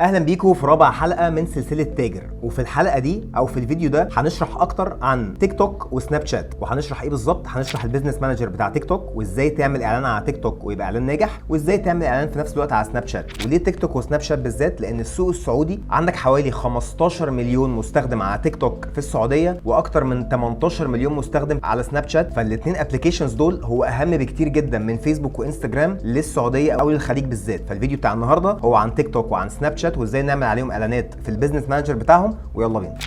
اهلا بيكم في رابع حلقه من سلسله تاجر. وفي الحلقه دي او في الفيديو ده هنشرح اكتر عن تيك توك وسناب شات. وهنشرح ايه بالظبط؟ هنشرح البيزنس مانجر بتاع تيك توك، وازاي تعمل اعلان على تيك توك ويبقى اعلان ناجح، وازاي تعمل اعلان في نفس الوقت على سناب شات. وليه تيك توك وسناب شات بالذات؟ لان السوق السعودي عندك حوالي 15 مليون مستخدم على تيك توك في السعوديه، واكتر من 18 مليون مستخدم على سناب شات. فالاثنين ابلكيشنز دول هو اهم بكتير جدا من فيسبوك وانستجرام للسعوديه او للخليج بالذات. فالفيديو بتاع النهارده هو عن تيك توك وعن سناب شات وازاي نعمل عليهم اعلانات في البيزنس مانجر بتاعهم. ويلا بينا.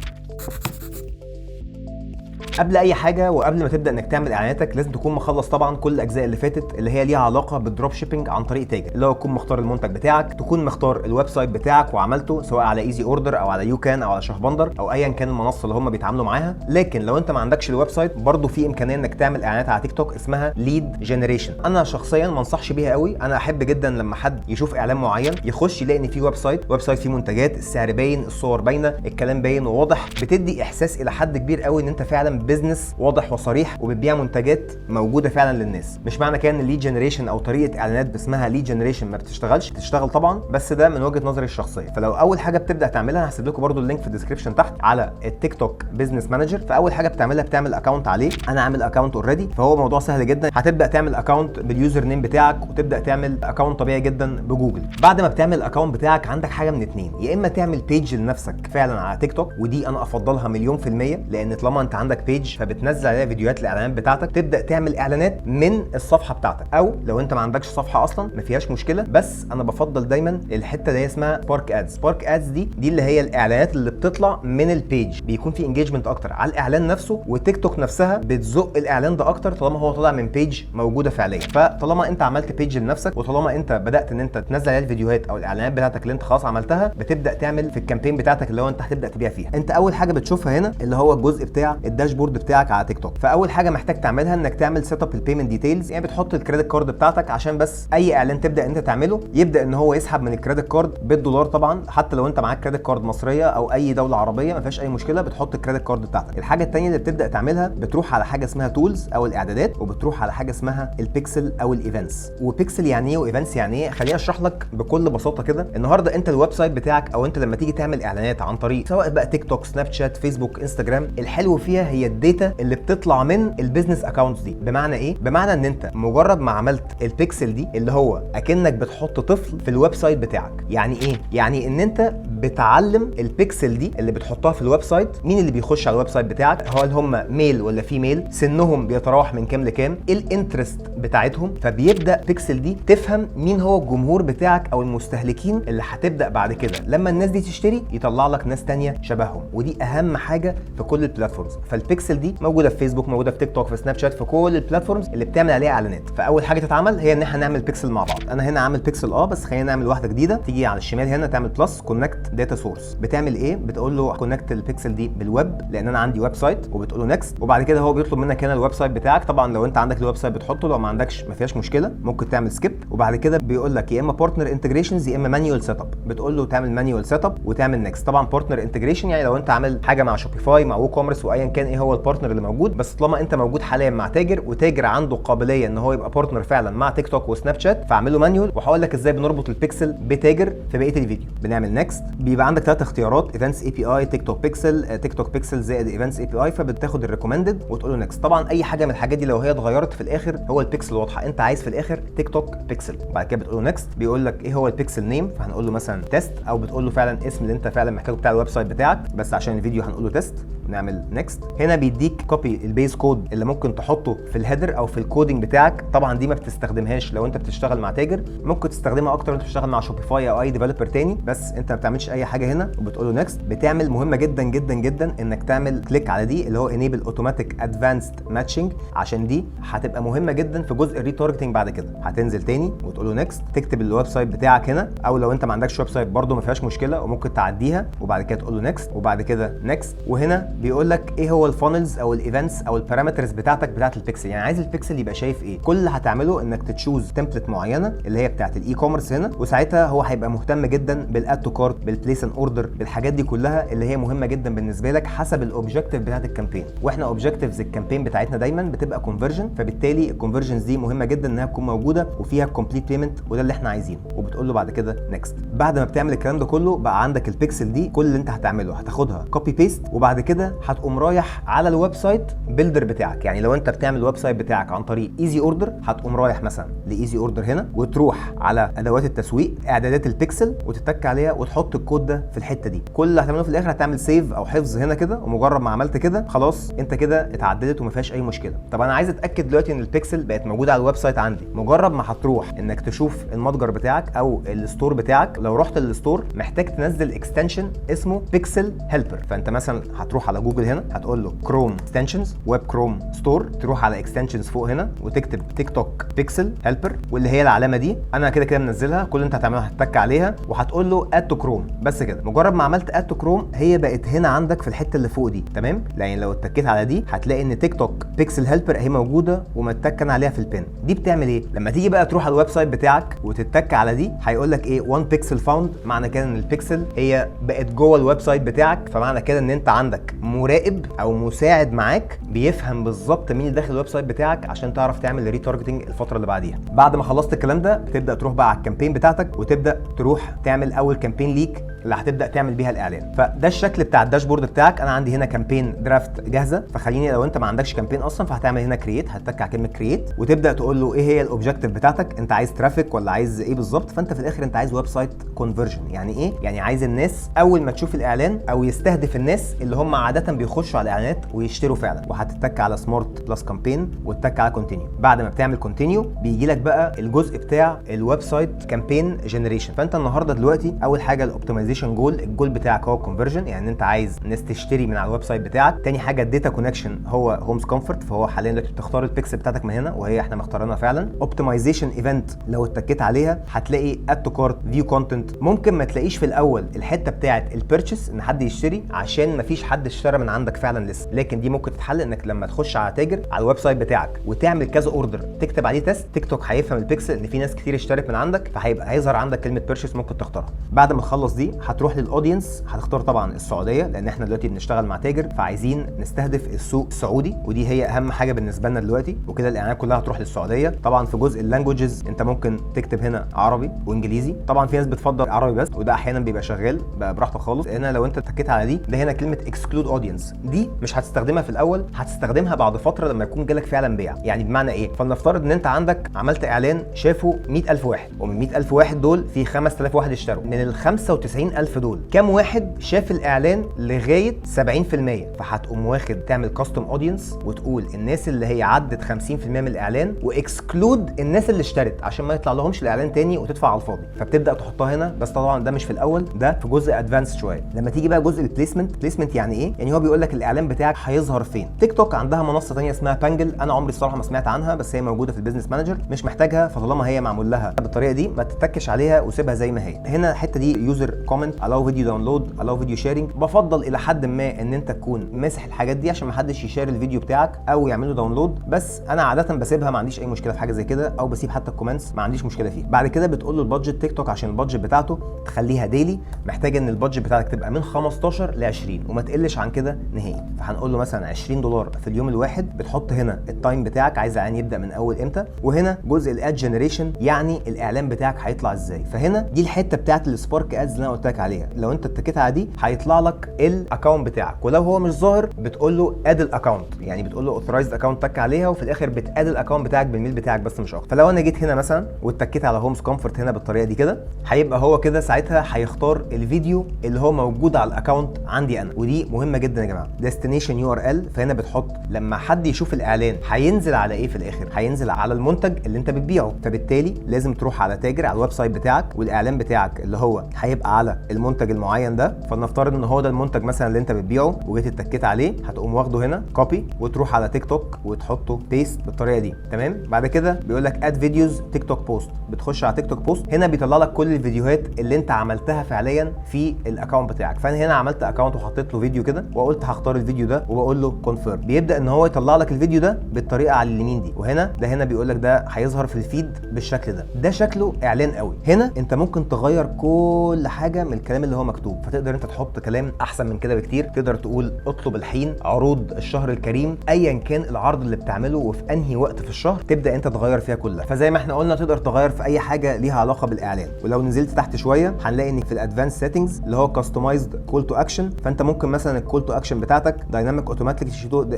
قبل اي حاجه وقبل ما تبدا انك تعمل اعلاناتك لازم تكون مخلص طبعا كل الاجزاء اللي فاتت اللي هي ليها علاقه بالدروب شيبنج عن طريق تاجر، اللي هو تكون مختار المنتج بتاعك، تكون مختار الويب سايت بتاعك وعملته سواء على ايزي اوردر او على يوكان او على شهبندر او ايا كان المنصه اللي هم بيتعاملوا معاها. لكن لو انت ما عندكش الويب سايت برضو في امكانيه انك تعمل اعلانات على تيك توك اسمها ليد جنريشن. انا شخصيا ما انصحش بيها قوي. انا احب جدا لما حد يشوف اعلان معين يخش يلاقي ان في ويب سايت فيه منتجات، السعر باين، الصور باينه، الكلام باين وواضح، بتدي احساس الى حد كبير قوي ان انت فعلا بيزنس واضح وصريح وبتبيع منتجات موجوده فعلا للناس. مش معنى كده ان الليد جنريشن او طريقه اعلانات اسمها ليد جنريشن ما بتشتغلش، بتشتغل طبعا، بس ده من وجهه نظري الشخصيه. فلو اول حاجه بتبدا تعملها، هسيب لكم برده اللينك في الديسكربشن تحت على التيك توك بزنس مانجر. فاول حاجه بتعملها بتعمل اكونت عليه. انا عامل اكونت اوريدي، فهو موضوع سهل جدا. هتبدا تعمل اكونت باليوزر نيم بتاعك وتبدا تعمل اكونت طبيعي جدا بجوجل. بعد ما بتعمل الاكونت بتاعك عندك حاجه من اتنين، يا اما تعمل بيج لنفسك فعلا على تيك توك، ودي انا افضلها مليون في الميه، لان طالما انت عندك بيج فبتنزل عليها فيديوهات الاعلانات بتاعتك، تبدا تعمل اعلانات من الصفحه بتاعتك. او لو انت ما عندكش صفحه اصلا ما فيهاش مشكله، بس انا بفضل دايما الحته اللي هي اسمها سبارك ادز. سبارك ادز دي اللي هي الاعلانات اللي بتطلع من البيج، بيكون في انجيجمنت اكتر على الاعلان نفسه، وتيك توك نفسها بتزق الاعلان ده اكتر طالما هو طالع من بيج موجوده فعليا. فطالما انت عملت بيج لنفسك، وطالما انت بدات ان انت تنزل عليها الفيديوهات او الاعلانات بتاعتك اللي انت خلاص عملتها، بتبدا تعمل في الكامبين بتاعتك اللي هو انت هتبدا تبيع فيها. انت اول حاجه بتشوفها هنا اللي هو الجزء بتاع الداشبورد بتاعك على تيك توك. فاول حاجه محتاج تعملها انك تعمل سيت اب البيمنت ديتيلز، يعني بتحط الكريدت كارد بتاعتك عشان بس اي اعلان تبدا انت تعمله يبدا ان هو يسحب من الكريدت كارد بالدولار. طبعا حتى لو انت معاك كريدت كارد مصريه او اي دوله عربيه ما فيهاش اي مشكله، بتحط الكريدت كارد بتاعتك. الحاجه الثانيه اللي بتبدا تعملها، بتروح على حاجه اسمها تولز او الاعدادات، وبتروح على حاجه اسمها البيكسل او الايفنتس. وبيكسل يعني ايه وايفنتس يعني ايه؟ خليني اشرح لك بكل بساطه كده. النهارده انت الويب سايت بتاعك او انت لما تيجي تعمل اعلانات عن طريق سواء بقى تيك توك، سناب شات، فيسبوك، انستجرام، الحلو فيها هي الداتا اللي بتطلع من البيزنس اكونتس دي. بمعنى ايه؟ بمعنى ان انت مجرد ما عملت البيكسل دي اللي هو اكنك بتحط طفل في الويب سايت بتاعك. يعني ايه؟ يعني ان انت بتعلم البيكسل دي اللي بتحطها في الويب سايت مين اللي بيخش على الويب سايت بتاعك، هل هم ميل ولا فيميل، سنهم بيتراوح من كام لكام، ايه الانترست بتاعتهم. فبيبدا بيكسل دي تفهم مين هو الجمهور بتاعك او المستهلكين اللي هتبدا بعد كده لما الناس دي تشتري يطلع لك ناس تانية شبههم. ودي اهم حاجه في كل البلاتفورمز. فالبيكسل دي موجوده في فيسبوك، موجوده في تيك توك، في سناب شات، في كل البلاتفورمز اللي بتعمل عليها اعلانات. فاول حاجه تتعمل هي ان احنا نعمل بيكسل مع بعض. انا هنا عامل بيكسل بس خلينا نعمل واحده جديده. تيجي على الشمال هنا تعمل بلس كونكت داتا سورس. بتعمل ايه؟ بتقول له كونكت البيكسل دي بالويب لان انا عندي ويب سايت، وبتقول له نكست. وبعد كده هو بيطلب منك هنا الويب سايت بتاعك. طبعا لو انت عندك الويب سايت بتحطه، لو ما عندكش ما فيهاش مشكله، ممكن تعمل سكيب. وبعد كده بيقول لك يا اما بارتنر انتجريشنز يا اما مانيوال سيت اب. بتقول له تعمل مانيوال سيت اب وتعمل نكست. طبعا بارتنر انتجريشن يعني لو انت عامل حاجه مع شوبيفاي، مع وو كوميرس، وايا كان ايه هو البارتنر اللي موجود. بس طالما انت موجود حاليا مع تاجر، وتاجر عنده قابليه ان هو يبقى بارتنر فعلا مع تيك توك وسناب شات، فاعمله مانيوال. وهقول لك ازاي بنربط البيكسل بتاجر في بقيه الفيديو. بنعمل نكست. بيبقى عندك 3 اختيارات: ايفنتس اي بي اي، تيك توك بيكسل، تيك توك بيكسل زائد ايفنتس اي بي اي. فبتاخد الريكومندد وتقول له نكست. طبعا اي حاجه من الحاجات دي لو هي اتغيرت في الاخر هو البيكسل واضحه، انت عايز في الاخر تيك توك بيكسل. وبعد كده بتقول له نكست. بيقول لك ايه هو البيكسل نيم، فهنقول له مثلا تيست، او بتقول له فعلا اسم اللي انت فعلا محتاجه بتاع الويب سايت بتاعك، بس عشان الفيديو هنقول له تيست. نعمل نكست. هنا بيديك كوبي البيز كود اللي ممكن تحطه في الهيدر او في الكودنج بتاعك. طبعا دي ما بتستخدمهاش لو انت بتشتغل مع تاجر، ممكن تستخدمها اكتر وانت بتشتغل مع شوبيفاي او اي ديفلوبر تاني، بس انت ما بتعملش اي حاجه هنا. وبتقول له نكست. بتعمل مهمه جدا جدا جدا انك تعمل كليك على دي اللي هو انيبل اوتوماتيك ادفانسد ماتشنج، عشان دي هتبقى مهمه جدا في جزء الريتارجتنج. بعد كده هتنزل تاني وتقول له نكست. تكتب الويب سايت بتاعك هنا، او لو انت ما عندكش ويب سايت برده ما فيهاش مشكله وممكن تعديها. وبعد كده تقول له نكست، وبعد كده نكست. وهنا بيقول لك ايه هو الفانلز او الايفنتس او البارامترز بتاعتك بتاعت البيكسل. يعني عايز البيكسل يبقى شايف ايه. كل اللي هتعمله انك تتشوز تمبلت معينه اللي هي بتاعت الاي كوميرس هنا، وساعتها هو هيبقى مهتم جدا بالاد تو كارت، بالبليس ان اوردر، بالحاجات دي كلها اللي هي مهمه جدا بالنسبه لك حسب الاوبجكتيف بتاعت الكامبين. واحنا اوبجكتيفز الكامبين بتاعتنا دايما بتبقى كونفرجن، فبالتالي الكونفرجنز دي مهمه جدا انها تكون موجوده وفيها كومبليت بيمنت، وده اللي احنا عايزينه. وبتقول له بعد كده نيكست. بعد ما بتعمل الكلام ده كله بقى عندك البيكسل دي، كل اللي انت هتعمله هتاخدها كوبي بيست، وبعد كده هتقوم رايح على الويب سايت بيلدر بتاعك. يعني لو انت بتعمل الويب سايت بتاعك عن طريق ايزي اوردر، هتقوم رايح مثلا لايزي اوردر هنا، وتروح على ادوات التسويق، اعدادات البيكسل، وتتك عليها وتحط الكود ده في الحته دي. كل اللي هتعمله في الاخر هتعمل سيف او حفظ هنا كده، ومجرد ما عملت كده خلاص انت كده اتعدلت وما فيهاش اي مشكله. طب انا عايز اتاكد دلوقتي ان البيكسل بقت موجوده على الويب سايت عندي. مجرد ما هتروح انك تشوف المتجر بتاعك او الستور بتاعك، لو رحت للستور محتاج تنزل اكستنشن اسمه بيكسل هيلبر. فانت مثلا هتروح على جوجل هنا، هتقول له كروم اكستنشنز، ويب كروم ستور، تروح على اكستنشنز فوق هنا وتكتب تيك توك بيكسل هيلبر، واللي هي العلامه دي انا كده كده منزلها. كل اللي انت هتعمله هتتك عليها وهتقول له اد تو كروم، بس كده. مجرد ما عملت اد تو كروم هي بقت هنا عندك في الحته اللي فوق دي، تمام؟ يعني لو اتكيت على دي هتلاقي ان تيك توك بيكسل هيلبر اهي موجوده ومتكن عليها في البين. دي بتعمل ايه؟ لما تيجي بقى تروح على الويب سايت بتاعك وتتك على دي، هيقول لك ايه 1 بيكسل فاوند. معنى كده ان البيكسل هي بقت جوه الويب سايت بتاعك، فمعنى كده ان انت عندك مراقب او مساعد معاك بيفهم بالظبط مين اللي داخل الويب سايت بتاعك عشان تعرف تعمل ريتارجتنج الفتره اللي بعديها. بعد ما خلصت الكلام ده بتبدا تروح بقى على الكامبين بتاعتك وتبدا تروح تعمل اول كامبين ليك اللي هتبدا تعمل بيها الاعلان. فده الشكل بتاع الداشبورد بتاعك. انا عندي هنا كامبين درافت جاهزه، فخليني لو انت ما عندكش كامبين اصلا فهتعمل هنا كرييت، هتتك على كلمه كرييت وتبدا تقول له ايه هي الاوبجكتيف بتاعتك، انت عايز ترافيك ولا عايز ايه بالظبط. فانت في الاخر انت عايز ويب سايت كونفرجن. يعني ايه؟ يعني عايز الناس اول ما تشوف الاعلان او يستهدف الناس اللي هم عاده بيخشوا على الاعلانات ويشتروا فعلا. وهتتك على سمارت بلس كامبين وتتك على كونتينيو. بعد ما بتعمل كونتينيو بيجي لك بقى الجزء بتاع الويب سايت كامبين جنريشن. فانت النهارده دلوقتي اول حاجه الاوبتمايزيشن جول، الجول بتاعك هو الكونفرجن، يعني انت عايز الناس تشتري من على الويب سايت بتاعك. تاني حاجه الداتا كونكشن هو هومز كومفورت، فهو حاليا دلوقتي بتختار البيكسل بتاعتك من هنا وهي احنا مختارينها فعلا. اوبتمايزيشن ايفنت لو اتكيت عليها هتلاقي اد تو كارت، فيو كونتنت. ممكن ما تلاقيش في الاول الحته بتاعه البيرتشيس ان حد يشتري عشان ما فيش حد اشترى من عندك فعلا لسه، لكن دي ممكن تتحل انك لما تخش على تاجر على الويب سايت بتاعك وتعمل كذا اوردر تكتب عليه تيست، تيك توك هيفهم البيكسل ان في ناس كتير اشترت من عندك، فهيبقى هيظهر عندك كلمه بيرتشيس ممكن تختارها. بعد ما تخلص دي هتروح للاودينس، هتختار طبعا السعوديه لان احنا دلوقتي بنشتغل مع تاجر فعايزين نستهدف السوق السعودي، ودي هي اهم حاجه بالنسبه لنا دلوقتي. وكده الاعلانات كلها هتروح للسعوديه. طبعا في جزء اللانجوجز انت ممكن تكتب هنا عربي وانجليزي. طبعا في ناس بتفضل عربي بس وده احيانا بيبقى شغال بقى براحتك خالص. هنا لو انت اتكيت على دي، ده هنا كلمه اكسكلود اودينس، دي مش هتستخدمها في الاول، هتستخدمها بعد فتره لما يكون جالك فعلا بيع. يعني بمعنى ايه؟ فلنفترض ان انت عندك عملت اعلان شافه 100000 واحد، ومن 100000 واحد دول في 5000 واحد اشتروا. من ال 95000 دول كام واحد شاف الاعلان لغايه 70%؟ فهتقوم واخد تعمل كاستم اودينس وتقول الناس اللي هي عدت 50% من الاعلان، واكسكلود الناس اللي اشترت عشان ما يطلع لهمش الاعلان تاني وتدفع على الفاضي. فبتبدا تحطها هنا، بس طبعا ده مش في الاول، ده في جزء ادفانس شويه. لما تيجي بقى جزء البليسمنت، بليسمنت يعني ايه؟ يعني هو بيقول لك الاعلان بتاعك هيظهر فين. تيك توك عندها منصه ثانيه اسمها بانجل، انا عمري الصراحه ما سمعت عنها، بس هي موجوده في البيزنس مانجر، مش محتاجها. فطالما هي معمول لها بالطريقه دي ما تتكش عليها وسيبها زي ما هي. هنا الحته دي يوزر كومنت، الاو فيديو داونلود، الاو فيديو شيرنج. بفضل الى حد ما ان انت تكون ماسح الحاجات دي عشان ما حدش يشير الفيديو بتاعك او يعمل له داونلود، بس انا عاده بسيبها، ما عنديش اي مشكله في حاجه زي كده، او بسيب حتى الكومنتس ما عنديش مشكله فيه. بعد كده بتقول له البادجت. تيك توك عشان البادجت بتاعته تخليها ديلي، محتاج ان البادجت بتاعتك تبقى من 15 ل 20 وما تقلش عن كده نهائي. فهنقول له مثلا $20 في اليوم الواحد. بتحط هنا التايم بتاعك، عايز الاعلان يبدا من اول امتى، وهنا جزء الاد جنريشن، يعني الاعلان بتاعك هيطلع ازاي. فهنا دي الحته بتاعت السبارك ادز اللي انا قلت لك عليها. لو انت اتكيت على دي هيطلع لك الاكونت بتاعك، ولو هو مش ظاهر بتقول له اد الاكونت، يعني بتقول له اوثرايزد اكونت، تك عليها وفي الاخر بتاد الاكونت بتاعك بالميل بتاعك بس مش اكتر. فلو انا جيت هنا مثلا واتكيت على هومز كومفورت هنا بالطريقه دي كده، هيبقى هو كده ساعتها هيختار الفيديو اللي هو موجود على الاكونت عندي انا، ودي مهمه جدا يا جماعه. ديستنيشن يو ار ال، فهنا بتحط لما حد يشوف الاعلان هينزل على ايه في الاخر، هينزل على المنتج اللي انت بتبيعه. فبالتالي لازم تروح على تاجر على الويب سايت بتاعك، والاعلان بتاعك اللي هو هيبقى على المنتج المعين ده. فلنفترض ان هو ده المنتج مثلا اللي انت بتبيعه وجيت اتكيت عليه، هتقوم واخده هنا كوبي وتروح على تيك توك وتحطه بيست بالطريقه دي، تمام. بعد كده بيقول لك اد فيديوز تيك توك بوست، بتخش على تيك توك بوست، هنا بيطلع لك كل الفيديوهات اللي انت عملتها فعليا حاليا في الاكونت بتاعك. فانا هنا عملت اكونت وحطيت له فيديو كده وقلت هختار الفيديو ده وبقول له كونفيرم، بيبدا ان هو يطلع لك الفيديو ده بالطريقه على اليمين دي، وهنا ده هنا بيقول لك ده هيظهر في الفيد بالشكل ده. ده شكله اعلان قوي. هنا انت ممكن تغير كل حاجه من الكلام اللي هو مكتوب، فتقدر انت تحط كلام احسن من كده بكتير. تقدر تقول اطلب الحين، عروض الشهر الكريم، ايا كان العرض اللي بتعمله وفي انهي وقت في الشهر تبدا انت تغير فيها كلها. فزي ما احنا قلنا تقدر تغير في اي حاجه ليها علاقه بالاعلان. ولو نزلت تحت شويه هنلاقي ان في الادفانس سيتنجز اللي هو كاستمايزد كول تو اكشن، فانت ممكن مثلا الكول تو اكشن بتاعتك دايناميك اوتوماتيك،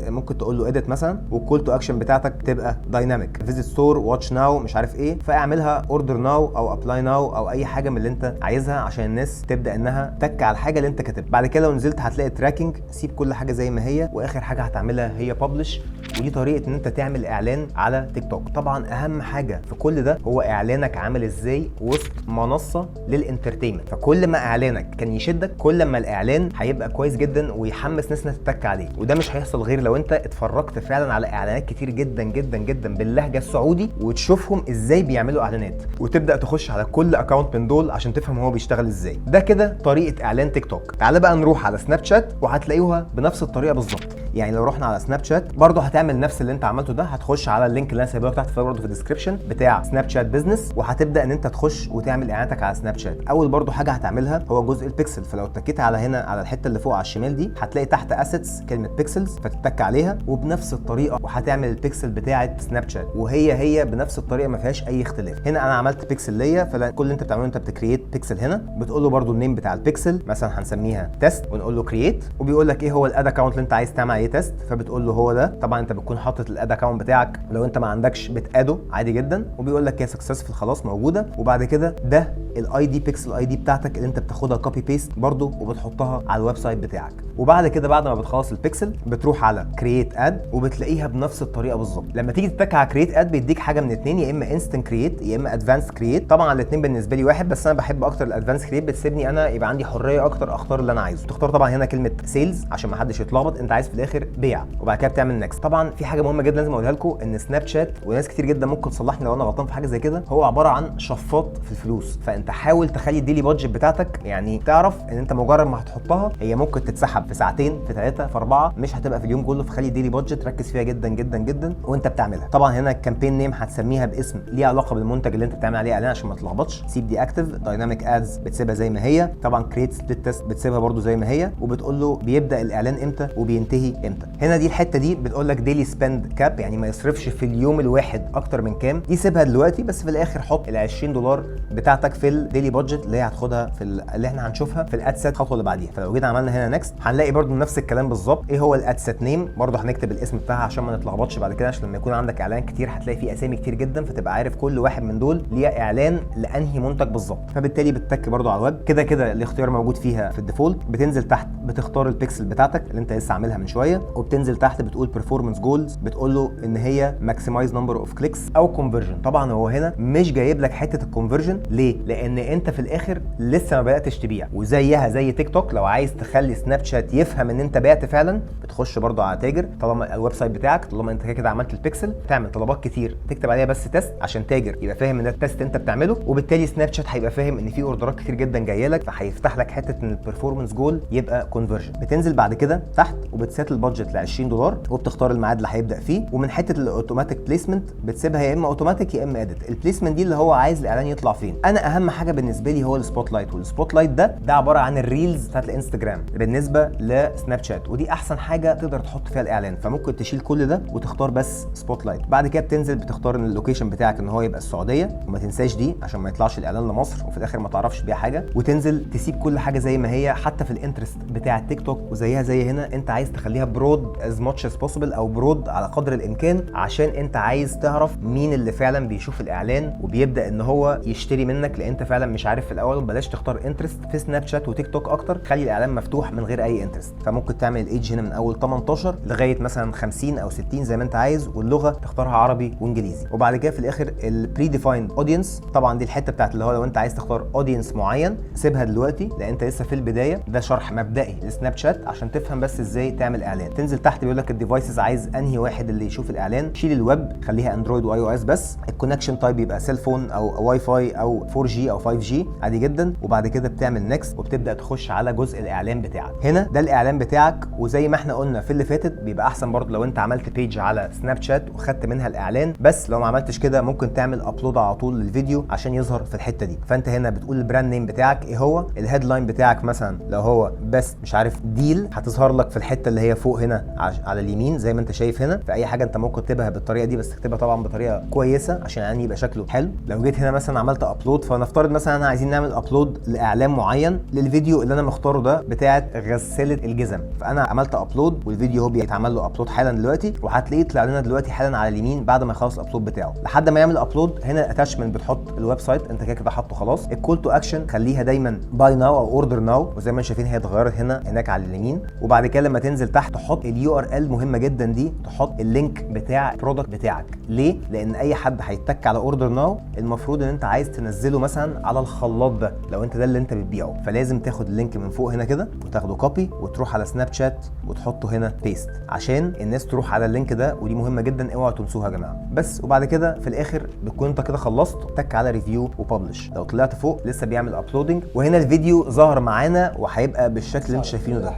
ممكن تقول له اديت مثلا والكول تو اكشن بتاعتك تبقى دايناميك، فيزيت ستور، واتش ناو، مش عارف ايه، فاعملها اوردر ناو او ابلاي ناو او اي حاجه من اللي انت عايزها عشان الناس تبدا انها تك على الحاجه اللي انت كاتبها. بعد كده لو نزلت هتلاقي تراكنج، سيب كل حاجه زي ما هي، واخر حاجه هتعملها هي ببلش. ودي طريقه ان انت تعمل اعلان على تيك توك. طبعا اهم حاجه في كل ده هو اعلانك عامل ازاي وسط منصه للانترتينمنت. فكل ما اعلانك كان يشدك كل ما الاعلان هيبقى كويس جدا ويحمس ناس انها تتك عليه. وده مش هيحصل غير لو انت اتفرجت فعلا على اعلانات كتير جدا جدا جدا باللهجه السعودي وتشوفهم ازاي بيعملوا اعلانات، وتبدا تخش على كل اكونت من دول عشان تفهم هو بيشتغل ازاي. ده كده طريقه اعلان تيك توك. تعال بقى نروح على سناب شات وهتلاقيوها بنفس الطريقه بالظبط. يعني لو رحنا على سناب شات برضه هتعمل نفس اللي انت عملته ده، هتخش على اللينك اللي انا سايبه لك تحت برضه في الديسكربشن بتاع سناب شات بزنس، وهتبدا ان انت تخش وتعمل اعلاناتك على سناب شات. اول برضه حاجه هتعملها هو جزء البيكسل. فلو اتكيت على هنا على الحته اللي فوق على الشمال دي هتلاقي تحت اسيتس كلمه بيكسلز، فتتك عليها وبنفس الطريقه وهتعمل البيكسل بتاعه سناب شات، وهي بنفس الطريقه ما فيهاش اي اختلاف. هنا انا عملت بيكسل ليا، فكل اللي انت بتعمله انت بتكرييت بيكسل. هنا بتقول له برضه النيم بتاع البيكسل، مثلا هنسميها تيست ونقول له كرييت، وبيقول لك ايه هو الاد اكونت اللي انت عايز تعمل عليه تيست، فبتقول له هو ده. طبعا انت بتكون حاطط الاد اكونت بتاعك، لو انت ما عندكش بتاده عادي جدا، وبيقول لك يا سكسسفل خلاص موجوده. وبعد كده ده الاي دي بيكسل اي دي بتاعتك اللي انت بتاخدها كوبي بيست برضه وبتحطها على الويب سايت بتاعك. وبعد كده بعد ما بتخلص البيكسل بتروح على كرييت اد وبتلاقيها بنفس الطريقه بالظبط. لما تيجي تتك على كرييت اد بيديك حاجه من اتنين، يا اما انستنت كرييت يا اما ادفانس كرييت. طبعا الاثنين بالنسبه لي واحد، بس انا بحب اكتر الادفانس كرييت، بتسيبني انا يبقى عندي حريه اكتر اختار اللي انا عايزه. تختار طبعا هنا كلمه سيلز عشان ما حدش يتلخبط، انت عايز في الاخر بيع، وبعد كده بتعمل نكست. طبعا في حاجه مهمه جدا لازم اقولها لكم، ان سناب شات وناس كتير جدا ممكن تصلحني لو انا غلطان في حاجه زي كده، هو عباره عن شفاط في الفلوس. فانت حاول تخلي الديلي بادجت بتاعتك، يعني تعرف ان انت مجرد ما هتحطها هي ممكن تتسحب في ساعتين في 3 في 4، مش هتبقى في اليوم كله. فخلي الديلي بادجت ركز فيها جدا جدا جدا وانت بتعملها. طبعا هنا الكامبين نيم هتسميها باسم ليه علاقه بالمنتج اللي انت بتعمل عليه اعلان عشان ما تلخبطش. سيب دي اكتف، دايناميك ادز بتسيبها زي ما هي، طبعا كرييت سبليت تيست بتسيبها برده زي ما هي، وبتقول له بيبدا الاعلان امتى وبينتهي امتى. هنا دي الحته دي بتقول لك ديلي سبند كاب، يعني ما يصرفش في اليوم الواحد اكتر من كام. دي سيبها دلوقتي، بس في الاخر حط ال $20 بتاعتك في الديلي بادجت اللي هي هتاخدها في اللي احنا هنشوفها في الاد سيت الخطوه اللي بعديها. فلو جينا عملنا هنا نكست هنلاقي برده نفس الكلام بالظبط. ايه هو الاد سيت نيم؟ برده هنكتب الاسم بتاعها عشان ما نتلخبطش بعد كده، عشان لما يكون عندك اعلان كتير هتلاقي فيه اسامي كتير جدا، فتبقى عارف كل واحد من دول ليه اعلان لانهي منتج بالظبط. فبالتالي بتتك برده على الويب. كده كده الاختيار موجود فيها في الديفولت. بتنزل تحت بتختار البيكسل بتاعتك اللي انت لسه عاملها من شويه، وبتنزل تحت بتقول performance goals، بتقول له ان هي maximize number of clicks او conversion. طبعا هو هنا مش جايب لك حته الكونفرجن. ليه؟ لان انت في الاخر لسه ما بداتش تبيع، وزيها زي تيك توك لو عايز تخلي سناب شات يفهم ان انت بعت فعلا بتخش برده على تاجر، طالما الويب سايت بتاعك طالما انت كده عملت البيكسل تعمل طلبات كتير تكتب عليها بس تيست عشان تاجر يبقى فاهم ان ده التيست انت بتعمله، وبالتالي سناب شات هيبقى فاهم ان في اوردرات كتير جدا جايه لك، فهيفتح لك حته ان البرفورمانس جول يبقى كونفرجن. بتنزل بعد كده تحت وبتسيت البادجت ل $20 وبتختار الميعاد اللي هيبدا فيه. ومن حته الاوتوماتيك بليسمنت بتسيبها يا اما اوتوماتيك يا اما اديت. البليسمنت دي اللي هو عايز الاعلان يطلع فين. انا اهم حاجه بالنسبه لي هو السبوت لايت، والسبوت لايت ده عباره عن الريلز بتاعت الانستجرام بالنسبه لسناب شات، ودي احسن حاجه تقدر تحط فيها الاعلان. فممكن تشيل كل ده وتختار بس سبوت لايت. بعد كده بتنزل بتختار ان اللوكيشن بتاعك ان هو يبقى السعوديه، وما تنساش دي عشان ما يطلعش الاعلان لمصر وفي الاخر ما تعرفش بيها حاجه. وتنزل تسيب كل حاجه زي ما هي حتى في الانترست بتاع التيك توك، وزيها زي هنا انت عايز تخليها برود از ماتش از بوسيبل او برود على قدر الامكان، عشان انت عايز تعرف مين اللي فعلا بيشوف الاعلان وبيبدا ان هو يشتري منك، لان انت فعلا مش عارف في الاول. بلاش تختار انترست في سناب شات وتيك توك اكتر، خلي الاعلان مفتوح من غير اي انترست. فممكن تعمل الايدج هنا من اول 18 لغايه مثلا 50 او 60 زي ما انت عايز، واللغه تختارها عربي وانجليزي. وبعد كده في الاخر البري ديفايند اودينس، طبعا دي الحته بتاعت اللي هو لو انت عايز تختار اودينس معين سيبها دلوقتي لان انت لسه في البدايه. ده شرح مبدئي لسناب شات عشان تفهم بس ازاي تعمل اعلان. تنزل تحت بيقول لك الديفايسز عايز انهي واحد اللي يشوف الاعلان، شيل الويب خليها اندرويد واي او اس بس، الكونكشن تايب يبقى سيل فون او واي فاي او 4G او 5G عادي جدا، وبعد كده بتعمل نيكست وبتبدا تخش على جزء الاعلان بتاعك. هنا ده الاعلان بتاعك، وزي ما احنا قلنا في اللي فاتت بيبقى احسن برضه لو انت عملت بيج على سناب شات وخدت منها الاعلان، بس لو ما عملتش كده ممكن تعمل ابلود على طول للفيديو عشان يظهر في الحته دي. فانت هنا بتقول البراند نيم بتاعك ايه هو، الهيدلاين بتاعك مثلا لو هو بس مش عارف ديل هتظهر لك في الحته اللي هي فوق هنا على اليمين زي ما انت شايف هنا. في اي حاجه انت ممكن تكتبها بالطريقه دي، بس تكتبها طبعا بطريقه كويسه عشان يعني يبقى شكله حلو. لو جيت هنا مثلا عملت ابلود، فنفترض مثلا انا عايزين نعمل ابلود لاعلان معين للفيديو اللي انا مختاره ده بتاعه غساله الجزم، فانا عملت ابلود والفيديو هو بيتعمل له ابلود حالا دلوقتي، وهتلاقيه طلع لنا دلوقتي حالا على اليمين بعد ما يخلص الابلود بتاعه. لحد ما يعمل ابلود هنا اتاشمنت بتحط الويب سايت انت كده حاطه خلاص. الكول تو اكشن خليها دايما باي ناو او اوردر ناو، وزي ما انتم شايفين هي اتغيرت هناك على اليمين. وبعد كده لما تنزل تحت تحط اليو ار ال مهمه جدا دي، تحط اللينك بتاع البرودكت بتاعك. ليه؟ لان اي حد هيتك على اوردر ناو المفروض ان انت عايز تنزله مثلا على الخلاط ده لو انت ده اللي انت بتبيعه، فلازم تاخد اللينك من فوق هنا كده وتاخده كوبي وتروح على سناب شات وتحطه هنا بيست عشان الناس تروح على اللينك ده، ودي مهمه جدا اوعوا تنسوها يا جماعه. بس وبعد كده في الاخر بتكون انت كده خلصت، تك على ريفيو وببلش. لو طلعت فوق لسه بيعمل ابلودنج، وهنا الفيديو ظهر معانا وهيبقى بالشكل اللي انتم شايفينه ده.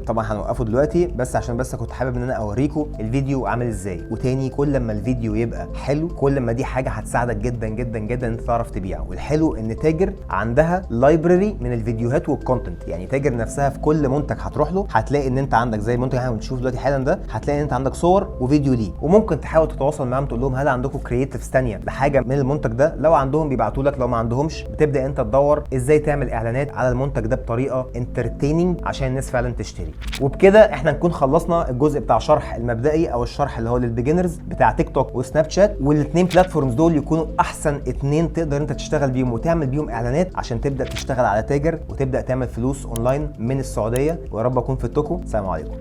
طبعا هنوقفه دلوقتي بس عشان بس كنت حابب ان انا اوريكم الفيديو عامل ازاي. وتاني كل ما الفيديو يبقى حلو كل ما دي حاجه هتساعدك جدا جدا جدا ان انت تعرف تبيع. والحلو ان تاجر عندها لايبرري من الفيديوهات والكونتنت، يعني تاجر نفسها في كل منتج هتروح له هتلاقي ان انت عندك زي المنتج اللي احنا بنشوفه دلوقتي حالا ده، هتلاقي ان انت عندك صور وفيديو ليه. وممكن تحاول تتواصل معاهم تقول لهم هل عندكم كرييتيفز ثانيه لحاجه من المنتج ده، لو عندهم بيبعتوا لك، لو ما عندهمش بتبدا انت تدور ازاي تعمل اعلانات على المنتج ده بطريقه انترتيننج عشان الناس فعلا تشتري. وبكده احنا نكون خلصنا الجزء بتاع شرح المبدئي او الشرح اللي هو للبيجنرز بتاع تيك توك وسناب شات، والاثنين بلاتفورمز دول يكونوا احسن اثنين تقدر انت تشتغل بيهم وتعمل بيهم اعلانات عشان تبدا تشتغل على تاجر وتبدا تعمل فلوس اونلاين من السعوديه. ويا رب اكون فدتكم. سلام عليكم.